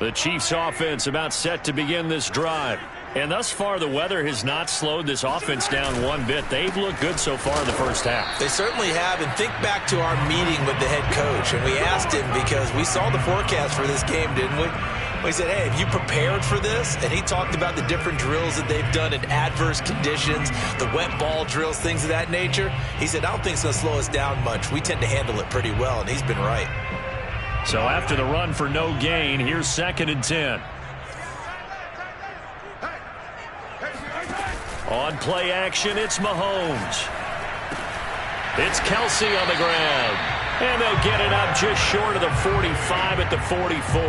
The Chiefs offense about set to begin this drive. And thus far, the weather has not slowed this offense down one bit. They've looked good so far in the first half. They certainly have. And think back to our meeting with the head coach. And we asked him, because we saw the forecast for this game, didn't we? We said, hey, have you prepared for this? And he talked about the different drills that they've done in adverse conditions, the wet ball drills, things of that nature. He said, I don't think it's going to slow us down much. We tend to handle it pretty well, and he's been right. So after the run for no gain, here's 2nd and 10. On play action, it's Mahomes. It's Kelsey on the ground. And they'll get it up just short of the 45 at the 44.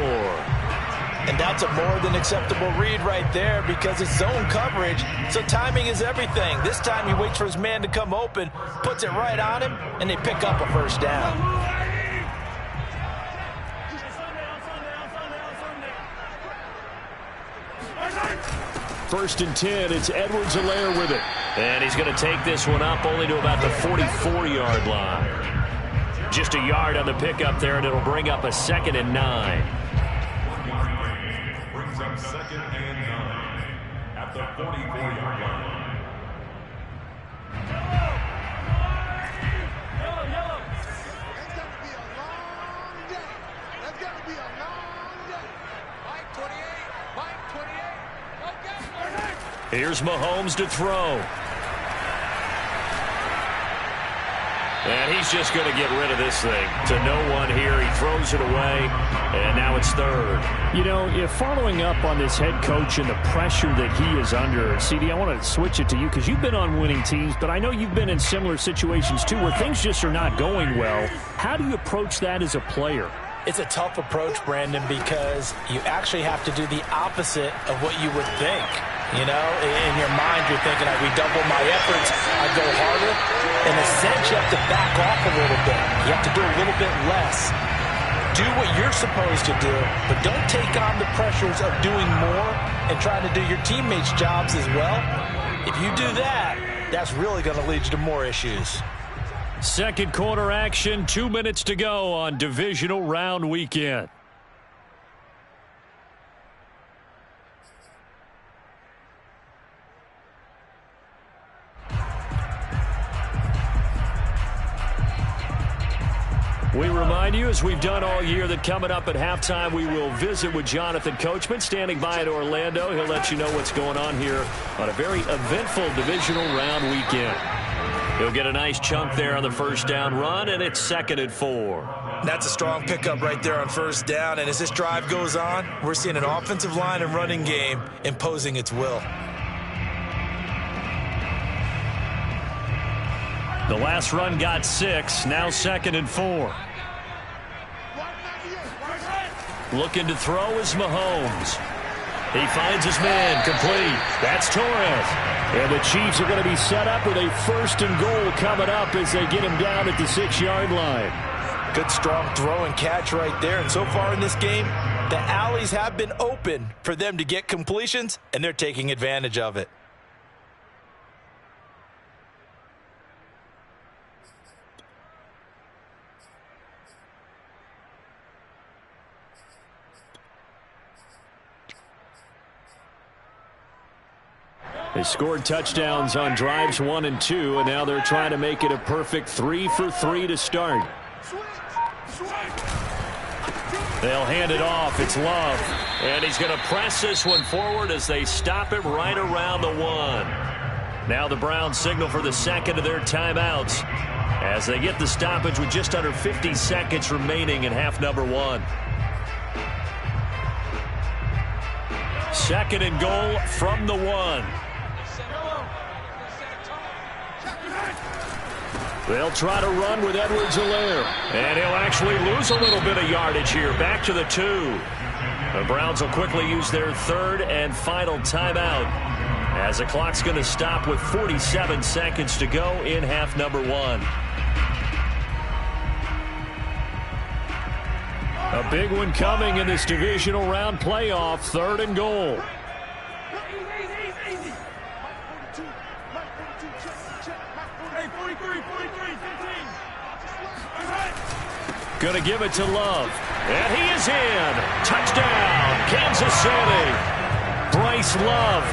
And that's a more than acceptable read right there, because it's zone coverage, so timing is everything. This time he waits for his man to come open, puts it right on him, and they pick up a first down. 1st and 10, it's Edwards-Helaire with it. And he's going to take this one up only to about the 44-yard line. Just a yard on the pickup there, and it'll bring up a 2nd and 9. Brings up 2nd and 9 at the 44-yard line. Here's Mahomes to throw. And he's just going to get rid of this thing to no one here. He throws it away, and now it's 3rd. You know, if following up on this head coach and the pressure that he is under, CD, I want to switch it to you because you've been on winning teams, but I know you've been in similar situations too where things just are not going well. How do you approach that as a player? It's a tough approach, Brandon, because you actually have to do the opposite of what you would think. You know, in your mind, you're thinking, I redouble my efforts, I go harder. In a sense, you have to back off a little bit. You have to do a little bit less. Do what you're supposed to do, but don't take on the pressures of doing more and trying to do your teammates' jobs as well. If you do that, that's really going to lead you to more issues. 2nd quarter action, 2 minutes to go on divisional round weekend. We remind you, as we've done all year, that coming up at halftime, we will visit with Jonathan Coachman, standing by at Orlando. He'll let you know what's going on here on a very eventful divisional round weekend. He'll get a nice chunk there on the first down run, and it's 2nd and 4. That's a strong pickup right there on first down, and as this drive goes on, we're seeing an offensive line and running game imposing its will. The last run got 6, now 2nd and 4. Looking to throw is Mahomes. He finds his man, complete. That's Torres. And the Chiefs are going to be set up with a 1st and goal coming up as they get him down at the 6-yard line. Good strong throw and catch right there. And so far in this game, the alleys have been open for them to get completions, and they're taking advantage of it. They scored touchdowns on drives 1 and 2, and now they're trying to make it a perfect 3 for 3 to start. They'll hand it off. It's Love. And he's going to press this one forward as they stop him right around the 1. Now the Browns signal for the 2nd of their timeouts as they get the stoppage with just under 50 seconds remaining in half number 1. 2nd and goal from the 1. They'll try to run with Edwards-Helaire. And he'll actually lose a little bit of yardage here. Back to the 2. The Browns will quickly use their 3rd and final timeout as the clock's going to stop with 47 seconds to go in half number 1. A big one coming in this divisional round playoff. 3rd and goal. Going to give it to Love. And he is in. Touchdown, Kansas City. Bryce Love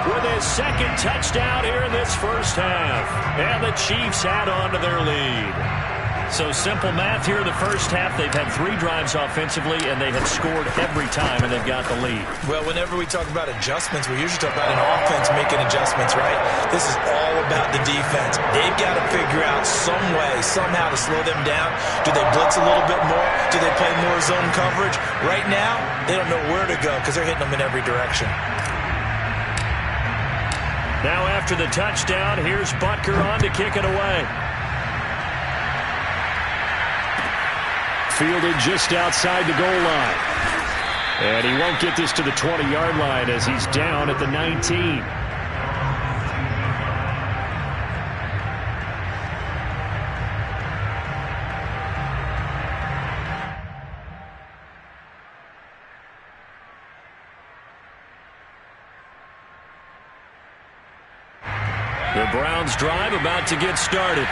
with his second touchdown here in this first half. And the Chiefs add on to their lead. So simple math here in the first half. They've had 3 drives offensively, and they have scored every time, and they've got the lead. Well, whenever we talk about adjustments, we usually talk about an offense making adjustments, right? This is all about the defense. They've got to figure out some way, somehow to slow them down. Do they blitz a little bit more? Do they play more zone coverage? Right now, they don't know where to go because they're hitting them in every direction. Now after the touchdown, here's Butker on to kick it away. Fielded just outside the goal line. And he won't get this to the 20-yard line as he's down at the 19. The Browns drive about to get started.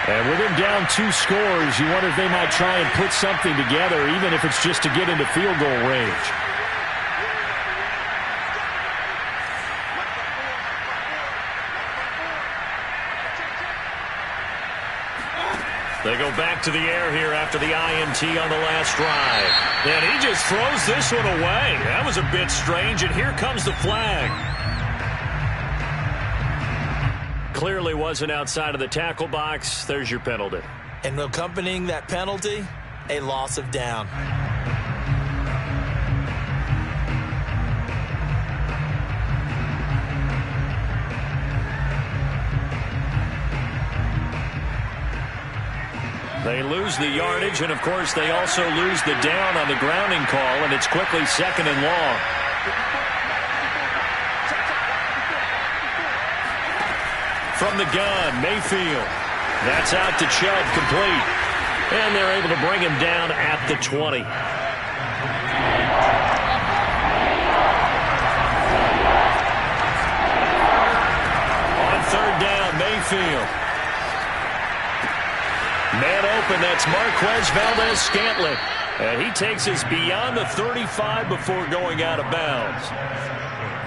And with him down 2 scores, you wonder if they might try and put something together, even if it's just to get into field goal range. They go back to the air here after the INT on the last drive. And he just throws this one away. That was a bit strange, and here comes the flag. Clearly wasn't outside of the tackle box. There's your penalty. And accompanying that penalty, a loss of down. They lose the yardage, and of course they also lose the down on the grounding call, and it's quickly 2nd and long. From the gun, Mayfield. That's out to Chubb, complete. And they're able to bring him down at the 20. On 3rd down, Mayfield. Man open, that's Marquez Valdez-Scantling. And he takes us beyond the 35 before going out of bounds.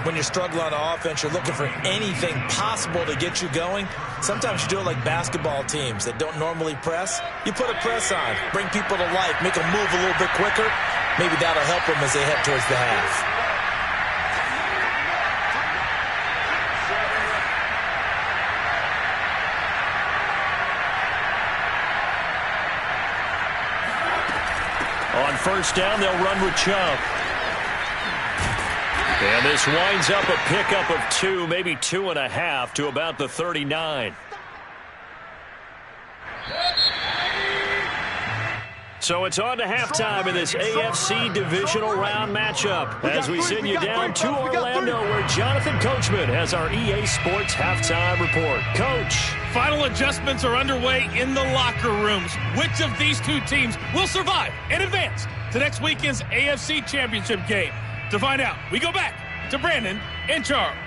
When you're struggling on offense, you're looking for anything possible to get you going. Sometimes you do it like basketball teams that don't normally press. You put a press on, bring people to life, make them move a little bit quicker. Maybe that'll help them as they head towards the half. On 1st down, they'll run with Chubb. And this winds up a pickup of 2, maybe 2.5 to about the 39. So it's on to halftime in this AFC divisional round matchup as we send you down to Orlando where Jonathan Coachman has our EA Sports halftime report. Coach. Final adjustments are underway in the locker rooms. Which of these 2 teams will survive and advance to next weekend's AFC Championship game? To find out, we go back to Brandon and Charles.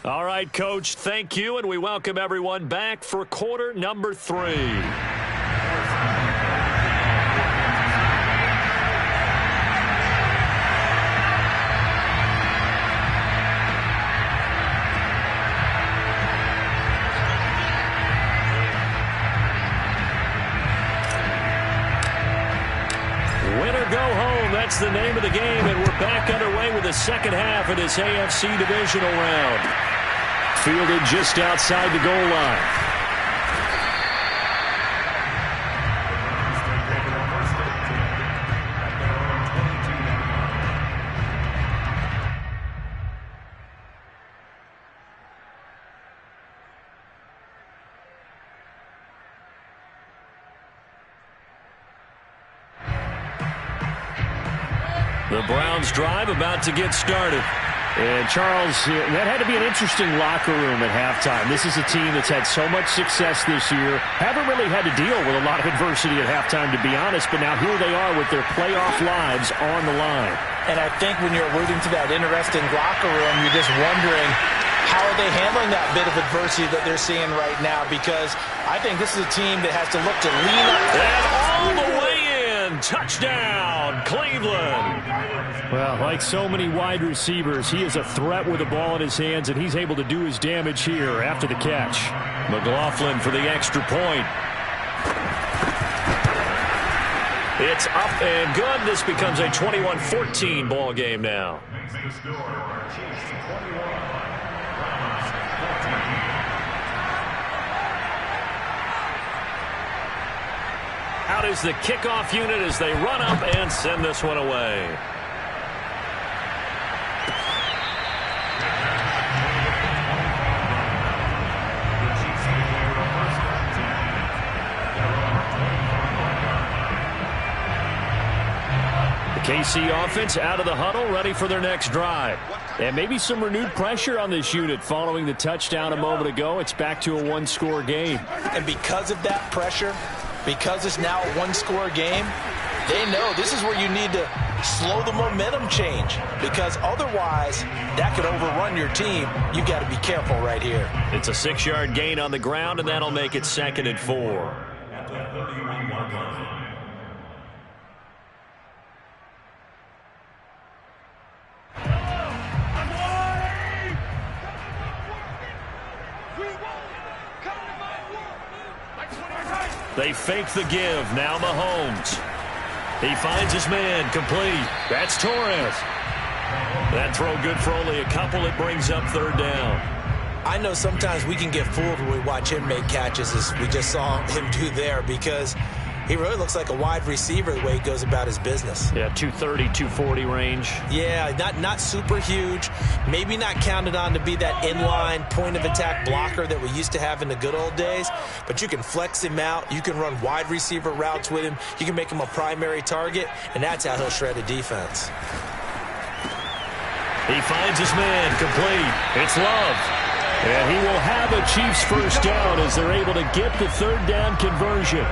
All right, Coach, thank you, and we welcome everyone back for quarter number 3. That's the name of the game, and we're back underway with the second half of this AFC divisional round. Fielded just outside the goal line. The Browns drive about to get started. And, Charles, that had to be an interesting locker room at halftime. This is a team that's had so much success this year. Haven't really had to deal with a lot of adversity at halftime, to be honest, but now here they are with their playoff lives on the line. And I think when you're alluding to that interesting locker room, you're just wondering how are they handling that bit of adversity that they're seeing right now, because I think this is a team that has to look to lean up. And all the way in. Touchdown, Cleveland. Well, like so many wide receivers, he is a threat with the ball in his hands, and he's able to do his damage here after the catch. McLaughlin for the extra point. It's up and good. This becomes a 21-14 ball game now. Out is the kickoff unit as they run up and send this one away. KC offense out of the huddle, ready for their next drive. And maybe some renewed pressure on this unit following the touchdown a moment ago. It's back to a one-score game. And because of that pressure, because it's now a one-score game, they know this is where you need to slow the momentum change, because otherwise that could overrun your team. You got to be careful right here. It's a 6-yard gain on the ground, and that'll make it 2nd and 4. They fake the give. Now Mahomes. He finds his man. Complete. That's Torres. That throw good for only a couple. It brings up 3rd down. I know sometimes we can get fooled when we watch him make catches, as we just saw him do there, because he really looks like a wide receiver the way he goes about his business. Yeah, 230, 240 range. Yeah, not super huge. Maybe not counted on to be that inline point-of-attack blocker that we used to have in the good old days. But you can flex him out. You can run wide receiver routes with him. You can make him a primary target, and that's how he'll shred a defense. He finds his man. Complete. It's Love. And he will have a Chiefs first down as they're able to get the 3rd down conversion.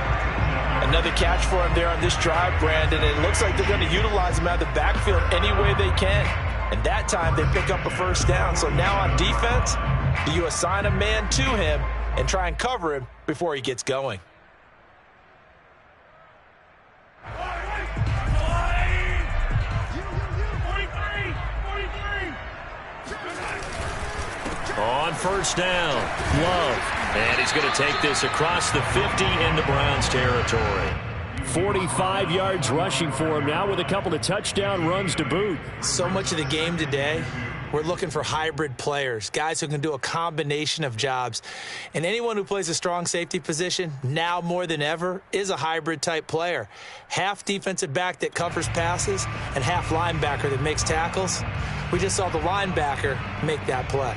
Another catch for him there on this drive, Brandon. It looks like they're going to utilize him out of the backfield any way they can. And that time they pick up a first down. So now on defense, do you assign a man to him and try and cover him before he gets going? On first down, Love. And he's going to take this across the 50 into Browns territory. 45 yards rushing for him now with a couple of touchdown runs to boot. So much of the game today, we're looking for hybrid players, guys who can do a combination of jobs. And anyone who plays a strong safety position, now more than ever, is a hybrid type player. Half defensive back that covers passes and half linebacker that makes tackles. We just saw the linebacker make that play.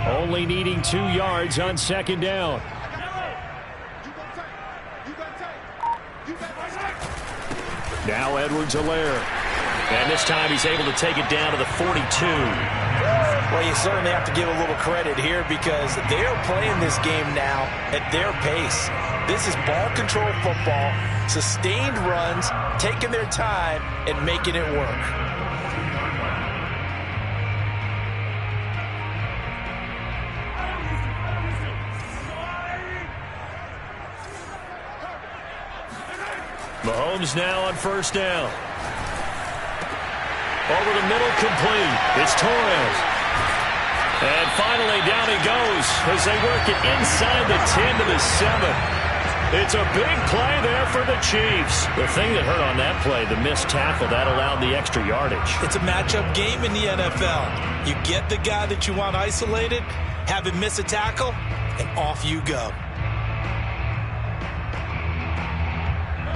Only needing 2 yards on 2nd down. Now Edwards-Helaire. And this time he's able to take it down to the 42. Well, you certainly have to give a little credit here, because they're playing this game now at their pace. This is ball control football, sustained runs, taking their time and making it work. Mahomes now on first down. Over the middle, complete. It's Torres. And finally, down he goes as they work it inside the 10 to the 7. It's a big play there for the Chiefs. The thing that hurt on that play, the missed tackle, that allowed the extra yardage. It's a matchup game in the NFL. You get the guy that you want isolated, have him miss a tackle, and off you go.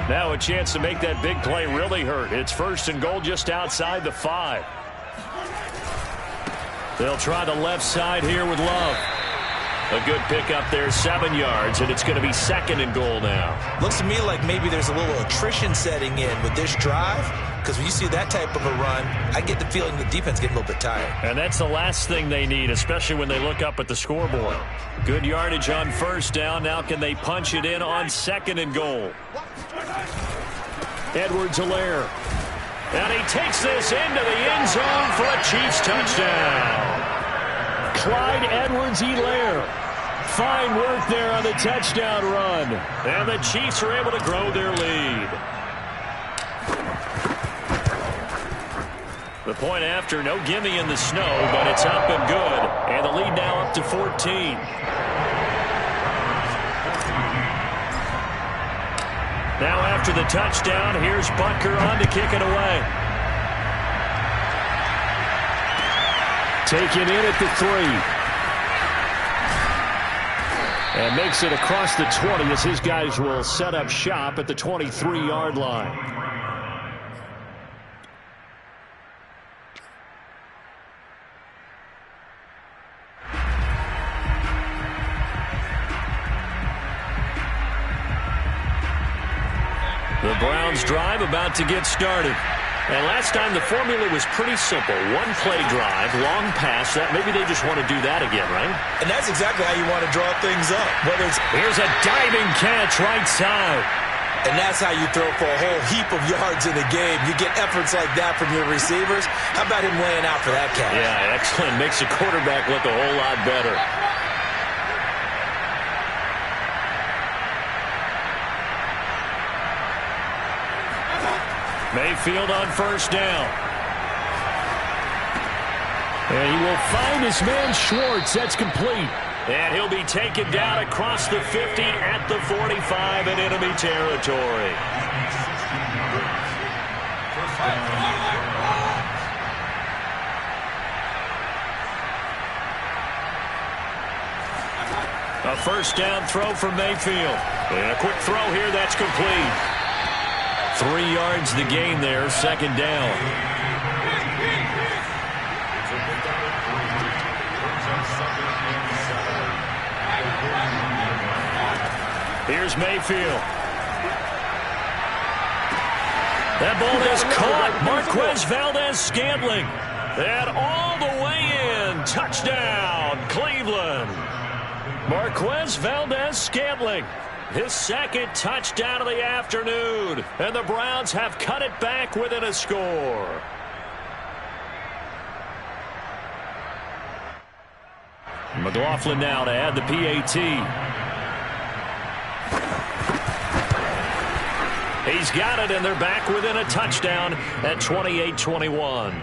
Now a chance to make that big play really hurt. It's 1st and goal just outside the 5. They'll try the left side here with Love. A good pickup there, 7 yards, and it's going to be 2nd and goal now. Looks to me like maybe there's a little attrition setting in with this drive, because when you see that type of a run, I get the feeling the defense getting a little bit tired. And that's the last thing they need, especially when they look up at the scoreboard. Good yardage on first down. Now can they punch it in on 2nd and goal? Edwards-Helaire. And he takes this into the end zone for a Chiefs touchdown. Clyde Edwards-Helaire. Fine work there on the touchdown run. And the Chiefs are able to grow their lead. The point after, no gimme in the snow, but it's up and good. And the lead now up to 14. Now after the touchdown, here's Butker on to kick it away. Taken in at the 3. And makes it across the 20 as his guys will set up shop at the 23-yard line. The Browns drive about to get started. And last time the formula was pretty simple. One play drive, long pass. That maybe they just want to do that again, right? And that's exactly how you want to draw things up. Whether it's here's a diving catch right side. And that's how you throw for a whole heap of yards in a game. You get efforts like that from your receivers. How about him laying out for that catch? Yeah, excellent. Makes the quarterback look a whole lot better. Mayfield on first down. And he will find his man Schwartz. That's complete. And he'll be taken down across the 50 at the 45 in enemy territory. A first down throw from Mayfield. And a quick throw here, that's complete. 3 yards the gain there, 2nd down. Here's Mayfield. That ball is caught. Marquez Valdez-Scantling. And all the way in. Touchdown, Cleveland. Marquez Valdez-Scantling. His 2nd touchdown of the afternoon. And the Browns have cut it back within a score. McLaughlin now to add the PAT. He's got it, and they're back within a touchdown at 28-21.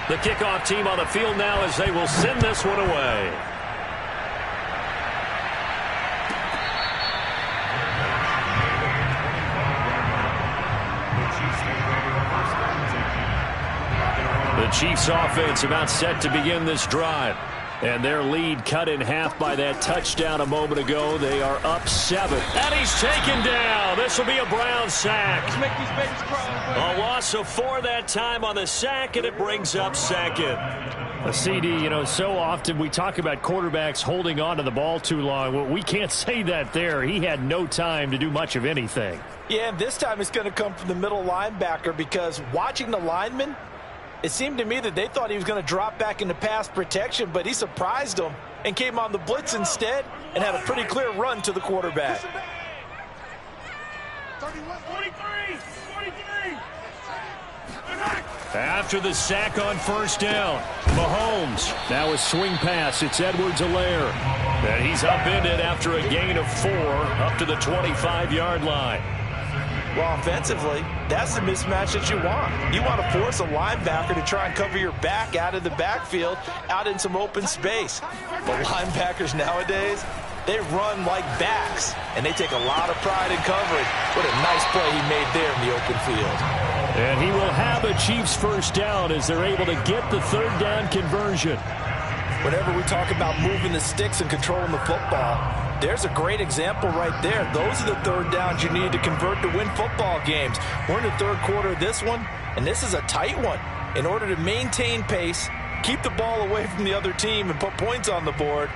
The kickoff team on the field now as they will send this one away. The Chiefs offense about set to begin this drive. And their lead cut in half by that touchdown a moment ago. They are up 7. And he's taken down. This will be a Brown sack. Let's make these babies cry. A loss of 4 that time on the sack, and it brings up 2nd. A CD, you know, so often we talk about quarterbacks holding on to the ball too long. Well, we can't say that there. He had no time to do much of anything. Yeah, and this time it's going to come from the middle linebacker because watching the lineman, it seemed to me that they thought he was going to drop back into pass protection, but he surprised them and came on the blitz instead and had a pretty clear run to the quarterback. 43. After the sack on first down, Mahomes. Now a swing pass. It's Edwards-Helaire. And he's upended after a gain of 4 up to the 25-yard line. Well, offensively, that's the mismatch that you want. You want to force a linebacker to try and cover your back out of the backfield, out in some open space. But linebackers nowadays, they run like backs, and they take a lot of pride in coverage. What a nice play he made there in the open field. And he will have a Chiefs first down as they're able to get the 3rd down conversion. Whenever we talk about moving the sticks and controlling the football, there's a great example right there. Those are the 3rd downs you need to convert to win football games. We're in the 3rd quarter of this one, and this is a tight one. In order to maintain pace, keep the ball away from the other team, and put points on the board,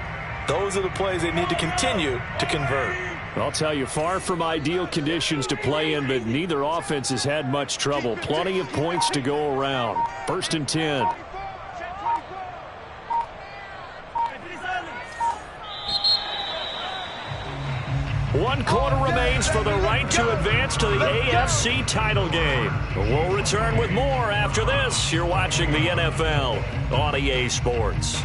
Those are the plays they need to continue to convert. I'll tell you, far from ideal conditions to play in, but neither offense has had much trouble. Plenty of points to go around. 1st and 10. One quarter remains for the right to advance to the AFC title game. We'll return with more after this. You're watching the NFL on EA Sports.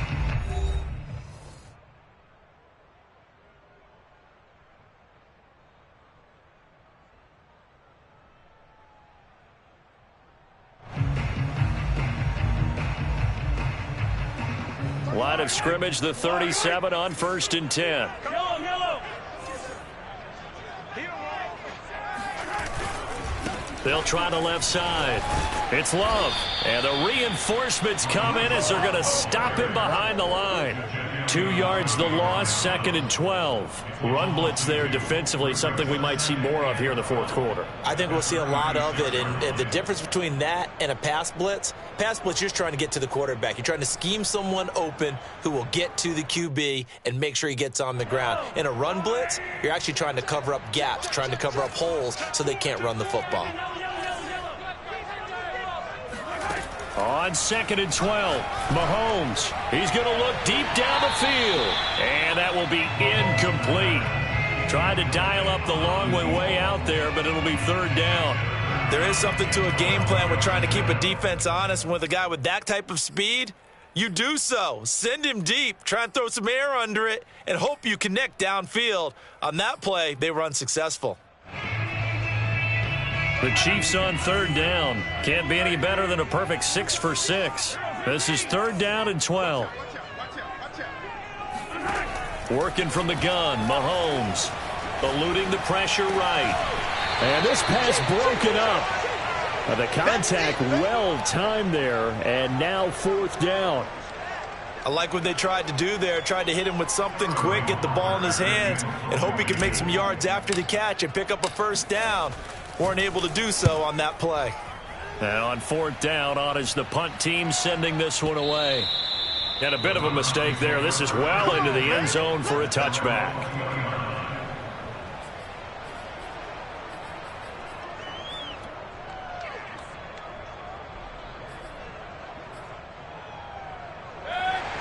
Line of scrimmage, the 37 on 1st and 10. They'll try the left side. It's Love. And the reinforcements come in as they're going to stop him behind the line. 2 yards the loss, 2nd and 12. Run blitz there defensively, something we might see more of here in the 4th quarter. I think we'll see a lot of it. And the difference between that and a pass blitz, you're just trying to get to the quarterback. You're trying to scheme someone open who will get to the QB and make sure he gets on the ground. In a run blitz, you're actually trying to cover up gaps, trying to cover up holes so they can't run the football. On 2nd and 12, Mahomes. He's going to look deep down the field. And that will be incomplete. Tried to dial up the long way out there, but it'll be 3rd down. There is something to a game plan with trying to keep a defense honest. With a guy with that type of speed, you do so. Send him deep, try and throw some air under it, and hope you connect downfield. On that play, they were unsuccessful. The Chiefs on 3rd down. Can't be any better than a perfect 6 for 6. This is 3rd down and 12. Working from the gun, Mahomes. Eluding the pressure right. And this pass broken up. The contact well timed there, and now 4th down. I like what they tried to do there. Tried to hit him with something quick, get the ball in his hands, and hope he could make some yards after the catch and pick up a 1st down. Weren't able to do so on that play. And on 4th down, on is the punt team sending this one away. And a bit of a mistake there. This is well into the end zone for a touchback.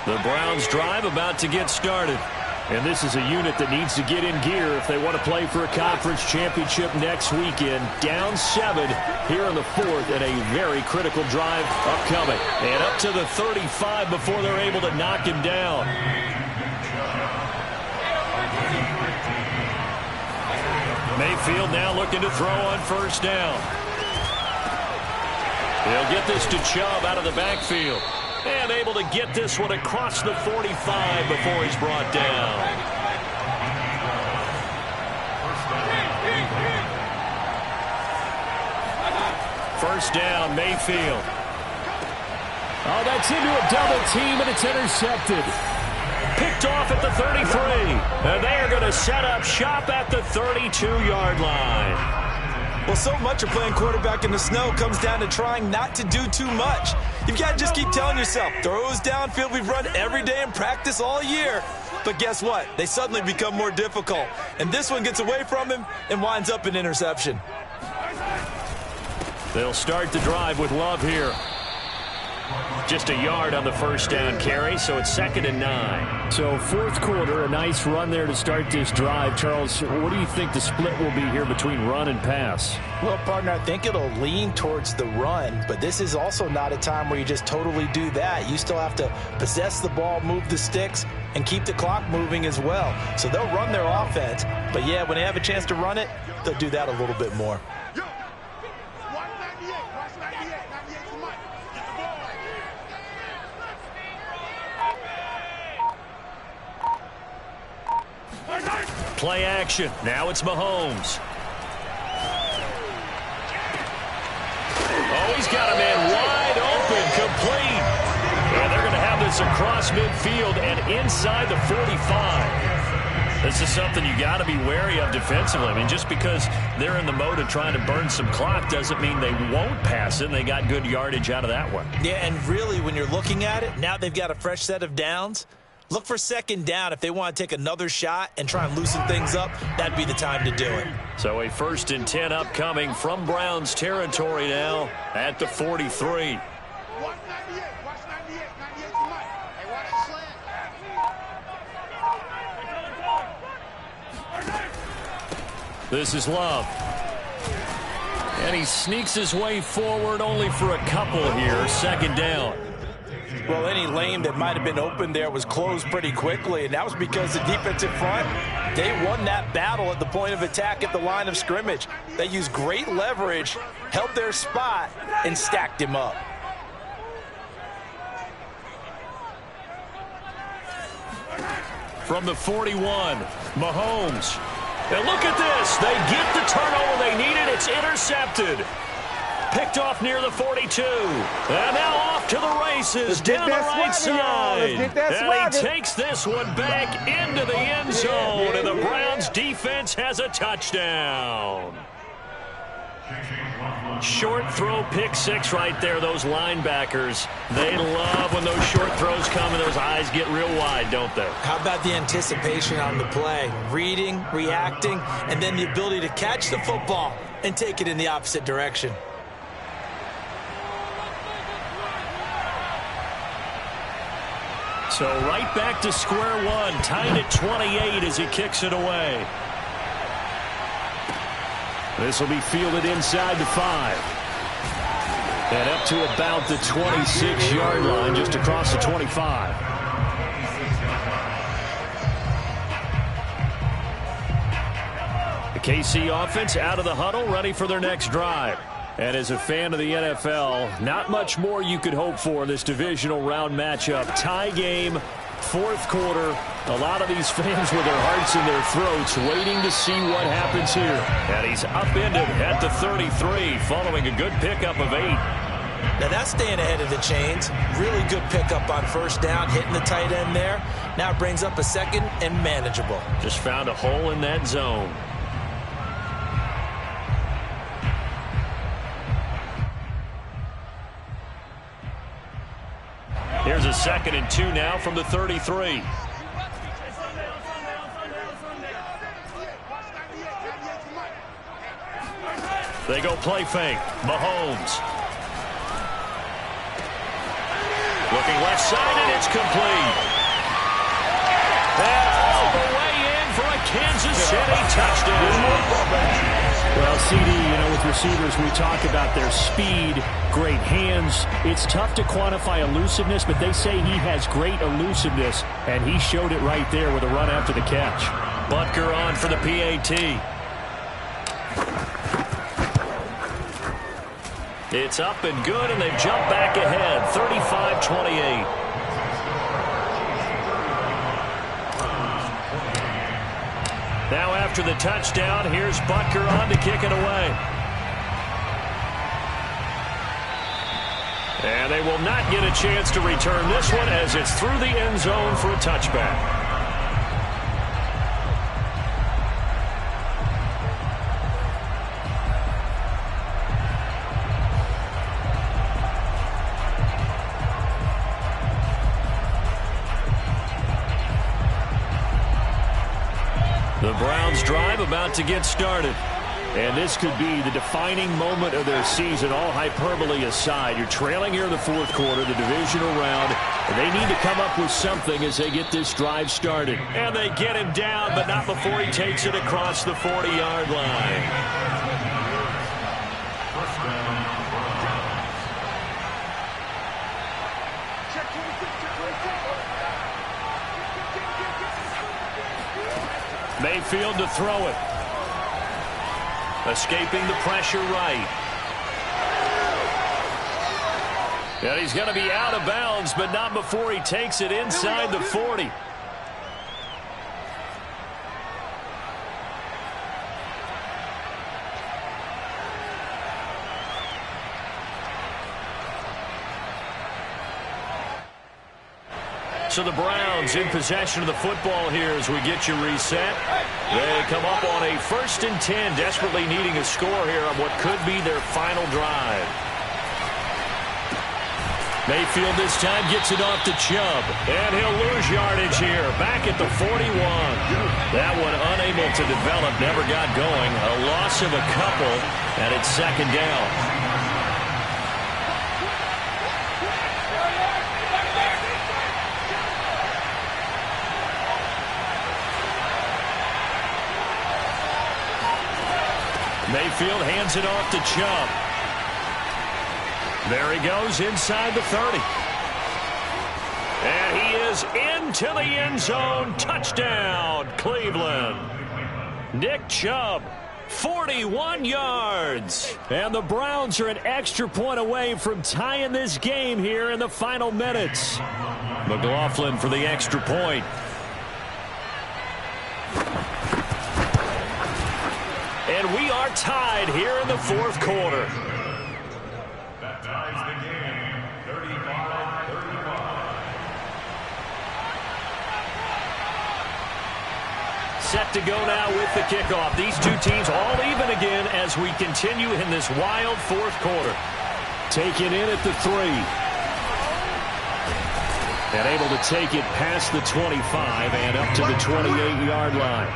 The Browns drive about to get started. And this is a unit that needs to get in gear if they want to play for a conference championship next weekend. Down 7 here in the 4th, and a very critical drive upcoming. And up to the 35 before they're able to knock him down. Mayfield now looking to throw on 1st down. They'll get this to Chubb out of the backfield. And able to get this one across the 45 before he's brought down. First down, Mayfield. Oh, that's into a double team, and it's intercepted. Picked off at the 33. And they are going to set up shop at the 32-yard line. Well, so much of playing quarterback in the snow comes down to trying not to do too much. You've got to just keep telling yourself, throws downfield we've run every day in practice all year. But guess what? They suddenly become more difficult. And this one gets away from him and winds up an interception. They'll start the drive with Love here. Just a yard on the 1st down carry, so it's 2nd and 9. So 4th quarter, a nice run there to start this drive. Charles, what do you think the split will be here between run and pass? Well, partner, I think it'll lean towards the run, but this is also not a time where you just totally do that. You still have to possess the ball, move the sticks, and keep the clock moving as well. So they'll run their offense, but yeah, when they have a chance to run it, they'll do that a little bit more. Play action. Now it's Mahomes. Oh, he's got a man wide open, complete. And they're going to have this across midfield and inside the 45. This is something you got to be wary of defensively. I mean, just because they're in the mode of trying to burn some clock doesn't mean they won't pass it. And they got good yardage out of that one. Yeah, and really, when you're looking at it, now they've got a fresh set of downs. Look for second down. If they want to take another shot and try and loosen things up, that'd be the time to do it. So a 1st and 10 upcoming from Browns territory now at the 43. This is Love. And he sneaks his way forward only for a couple here. 2nd down. Well, any lane that might have been open there was closed pretty quickly, and that was because the defensive front, they won that battle at the point of attack at the line of scrimmage. They used great leverage, held their spot, and stacked him up. From the 41, Mahomes. And look at this. They get the turnover they needed. It's intercepted. Picked off near the 42. And now off to the races down the right side. And he takes this one back into the end zone. And the Browns defense has a touchdown. Short throw, pick six right there. Those linebackers, they love when those short throws come and those eyes get real wide, don't they? How about the anticipation on the play? Reading, reacting, and then the ability to catch the football and take it in the opposite direction. So right back to square one, tied at 28 as he kicks it away. This will be fielded inside the 5. And up to about the 26-yard line, just across the 25. The KC offense out of the huddle, ready for their next drive. And as a fan of the NFL, not much more you could hope for in this divisional round matchup. Tie game, 4th quarter. A lot of these fans with their hearts in their throats waiting to see what happens here. And he's upended at the 33 following a good pickup of 8. Now that's staying ahead of the chains. Really good pickup on 1st down, hitting the tight end there. Now it brings up a 2nd and manageable. Just found a hole in that zone. Here's a 2nd and 2 now from the 33. They go play fake. Mahomes. Looking left side, and it's complete. And all the way in for a Kansas City touchdown. Well, CD, with receivers, we talk about their speed, great hands. It's tough to quantify elusiveness, but they say he has great elusiveness, and he showed it right there with a run after the catch. Butker on for the PAT. It's up and good, and they've jumped back ahead, 35-28. Now after the touchdown, here's Butker on to kick it away. And they will not get a chance to return this one as it's through the end zone for a touchback. The Browns drive about to get started. And this could be the defining moment of their season, all hyperbole aside. You're trailing here in the 4th quarter, the divisional round, and they need to come up with something as they get this drive started. And they get him down, but not before he takes it across the 40-yard line. Mayfield to throw it. Escaping the pressure right. And he's going to be out of bounds, but not before he takes it inside the 40. So the Browns in possession of the football here as we get you reset. They come up on a 1st and 10, desperately needing a score here on what could be their final drive. Mayfield this time gets it off to Chubb. And he'll lose yardage here. Back at the 41. That one unable to develop. Never got going. A loss of a couple. And it's second down. Mayfield hands it off to Chubb. There he goes inside the 30. And he is into the end zone. Touchdown, Cleveland. Nick Chubb, 41 yards. And the Browns are an extra point away from tying this game here in the final minutes. McLaughlin for the extra point. And we are tied here in the fourth quarter. That ties the game, 35-35. Set to go now with the kickoff. These two teams all even again as we continue in this wild fourth quarter. Taken in at the 3. And able to take it past the 25 and up to the 28-yard line.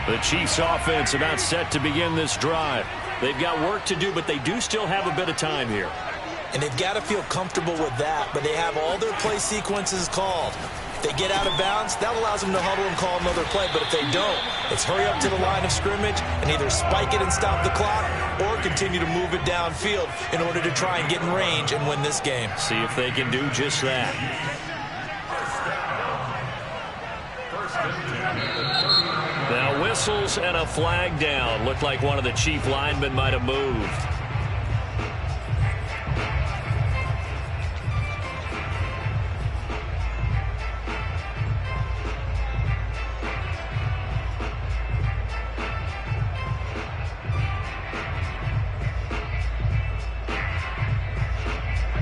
The Chiefs offense about set to begin this drive. They've got work to do, but they do still have a bit of time here. And they've got to feel comfortable with that, but they have all their play sequences called. If they get out of bounds, that allows them to huddle and call another play, but if they don't, it's hurry up to the line of scrimmage and either spike it and stop the clock or continue to move it downfield in order to try and get in range and win this game. See if they can do just that. Now whistles and a flag down. Looked like one of the Chief linemen might have moved.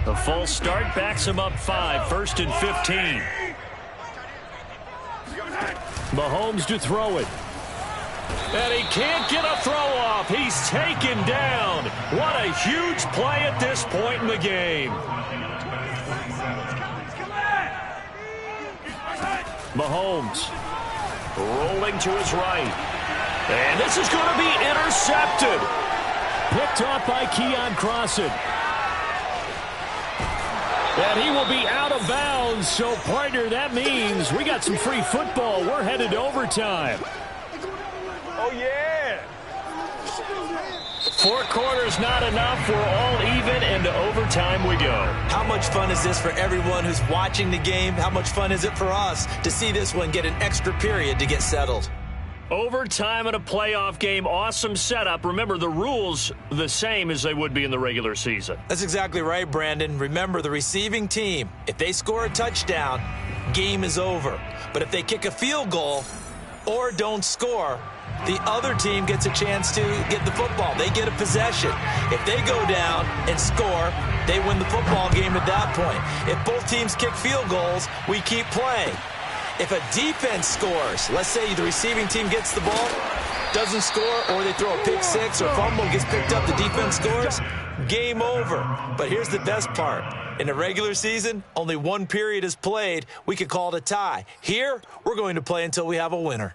A false start backs him up 5. First and 15. Mahomes to throw it. And he can't get a throw off. He's taken down. What a huge play at this point in the game. Mahomes rolling to his right. And this is going to be intercepted. Picked off by Keon Crossan. And he will be out of bounds. So, partner, that means we got some free football. We're headed to overtime. Oh, yeah. 4 quarters not enough. We're all even, and to overtime we go. How much fun is this for everyone who's watching the game? How much fun is it for us to see this one get an extra period to get settled? Overtime in a playoff game, awesome setup. Remember, the rules the same as they would be in the regular season. That's exactly right, Brandon. Remember, the receiving team, if they score a touchdown, game is over. But if they kick a field goal or don't score, the other team gets a chance to get the football. They get a possession. If they go down and score, they win the football game at that point. If both teams kick field goals, we keep playing. If a defense scores, let's say the receiving team gets the ball, doesn't score, or they throw a pick six or fumble, gets picked up, the defense scores, game over. But here's the best part. In the regular season, only one period is played. We could call it a tie. Here, we're going to play until we have a winner.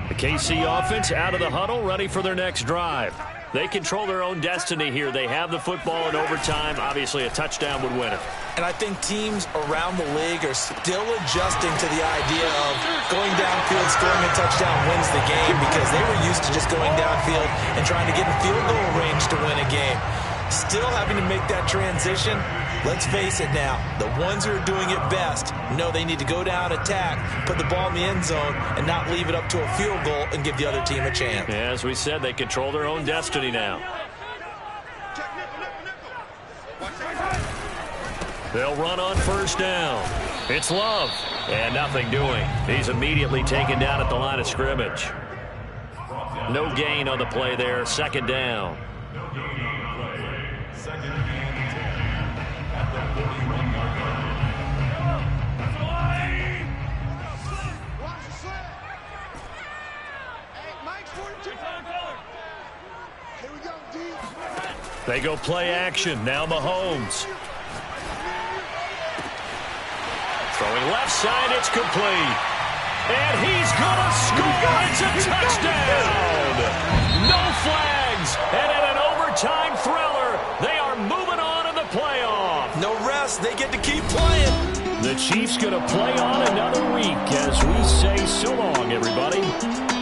The KC offense out of the huddle, ready for their next drive. They control their own destiny here. They have the football in overtime. Obviously, a touchdown would win it. And I think teams around the league are still adjusting to the idea of going downfield, scoring a touchdown wins the game, because they were used to just going downfield and trying to get in field goal range to win a game. Still having to make that transition. Let's face it now, the ones who are doing it best know they need to go down, attack, put the ball in the end zone, and not leave it up to a field goal and give the other team a chance. Yeah, as we said, they control their own destiny now. They'll run on first down. It's Love, and nothing doing. He's immediately taken down at the line of scrimmage. No gain on the play there, second down. Second and 10. They go play action. Now Mahomes. Throwing left side, it's complete. And he's going to score. It's a touchdown. No flags. And in an overtime thriller, they are moving on in the playoff. No rest. They get to keep playing. The Chiefs going to play on another week as we say so long, everybody.